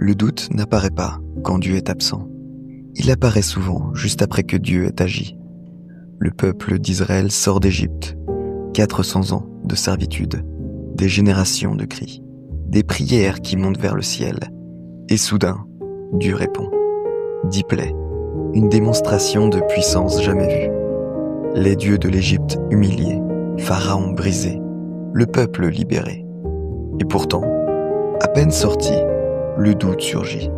Le doute n'apparaît pas quand Dieu est absent. Il apparaît souvent juste après que Dieu ait agi. Le peuple d'Israël sort d'Égypte. 400 ans de servitude, des générations de cris, des prières qui montent vers le ciel. Et soudain, Dieu répond. 10 plaies, une démonstration de puissance jamais vue. Les dieux de l'Égypte humiliés, Pharaon brisé, le peuple libéré. Et pourtant, à peine sorti, le doute surgit.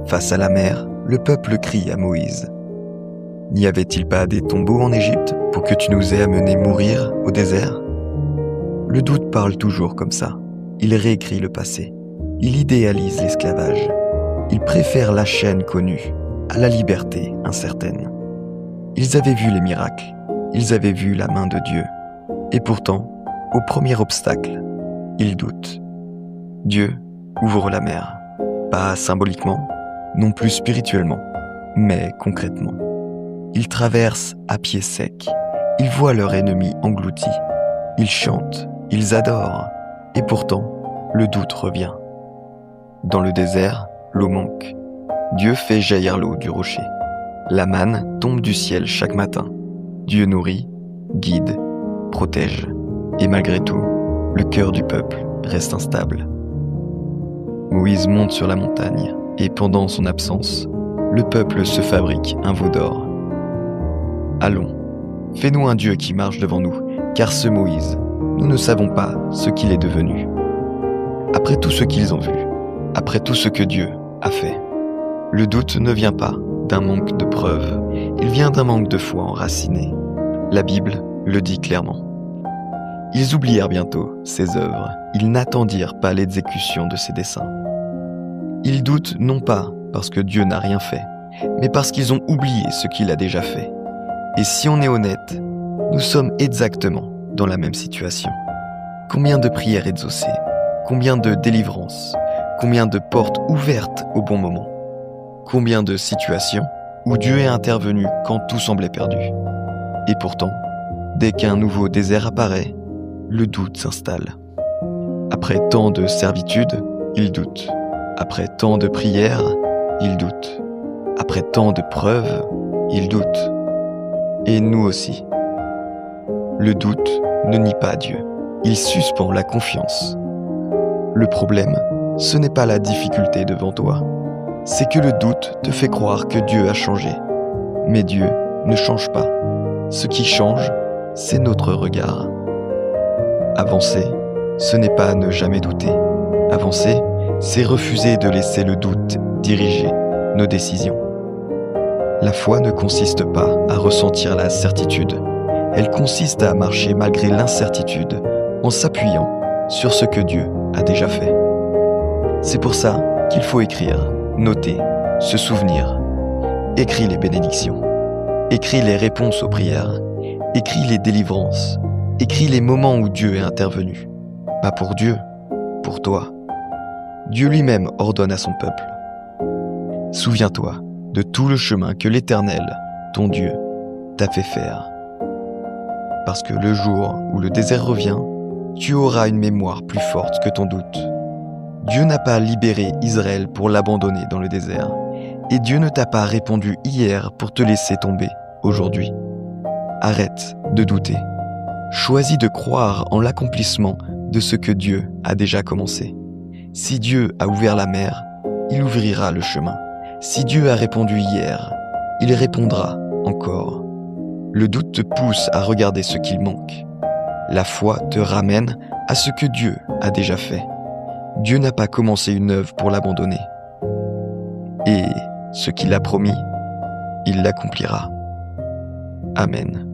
Face à la mer, le peuple crie à Moïse. N'y avait-il pas des tombeaux en Égypte pour que tu nous aies amenés mourir au désert ? Le doute parle toujours comme ça. Il réécrit le passé. Il idéalise l'esclavage. Il préfère la chaîne connue à la liberté incertaine. Ils avaient vu les miracles. Ils avaient vu la main de Dieu. Et pourtant, au premier obstacle, ils doutent. Dieu ouvre la mer. Pas symboliquement, non plus spirituellement, mais concrètement. Ils traversent à pied sec. Ils voient leur ennemi englouti. Ils chantent, ils adorent. Et pourtant, le doute revient. Dans le désert, l'eau manque. Dieu fait jaillir l'eau du rocher. La manne tombe du ciel chaque matin. Dieu nourrit, guide, protège. Et malgré tout, le cœur du peuple reste instable. Moïse monte sur la montagne, et pendant son absence, le peuple se fabrique un veau d'or. Allons, fais-nous un Dieu qui marche devant nous, car ce Moïse, nous ne savons pas ce qu'il est devenu. Après tout ce qu'ils ont vu, après tout ce que Dieu a fait, le doute ne vient pas d'un manque de preuves, il vient d'un manque de foi enraciné. La Bible le dit clairement. Ils oublièrent bientôt ses œuvres, ils n'attendirent pas l'exécution de ses desseins. Ils doutent non pas parce que Dieu n'a rien fait, mais parce qu'ils ont oublié ce qu'il a déjà fait. Et si on est honnête, nous sommes exactement dans la même situation. Combien de prières exaucées, combien de délivrances, combien de portes ouvertes au bon moment, combien de situations où Dieu est intervenu quand tout semblait perdu. Et pourtant, dès qu'un nouveau désert apparaît, le doute s'installe. Après tant de servitude, il doute. Après tant de prières, il doute. Après tant de preuves, il doute. Et nous aussi. Le doute ne nie pas Dieu. Il suspend la confiance. Le problème, ce n'est pas la difficulté devant toi. C'est que le doute te fait croire que Dieu a changé. Mais Dieu ne change pas. Ce qui change, c'est notre regard. Avancer, ce n'est pas ne jamais douter. Avancer, c'est refuser de laisser le doute diriger nos décisions. La foi ne consiste pas à ressentir la certitude. Elle consiste à marcher malgré l'incertitude en s'appuyant sur ce que Dieu a déjà fait. C'est pour ça qu'il faut écrire, noter, se souvenir. Écris les bénédictions. Écris les réponses aux prières. Écris les délivrances. Écris les moments où Dieu est intervenu. Pas pour Dieu, pour toi. Dieu lui-même ordonne à son peuple. Souviens-toi de tout le chemin que l'Éternel, ton Dieu, t'a fait faire. Parce que le jour où le désert revient, tu auras une mémoire plus forte que ton doute. Dieu n'a pas libéré Israël pour l'abandonner dans le désert. Et Dieu ne t'a pas répondu hier pour te laisser tomber aujourd'hui. Arrête de douter. Choisis de croire en l'accomplissement de ce que Dieu a déjà commencé. Si Dieu a ouvert la mer, il ouvrira le chemin. Si Dieu a répondu hier, il répondra encore. Le doute te pousse à regarder ce qu'il manque. La foi te ramène à ce que Dieu a déjà fait. Dieu n'a pas commencé une œuvre pour l'abandonner. Et ce qu'il a promis, il l'accomplira. Amen.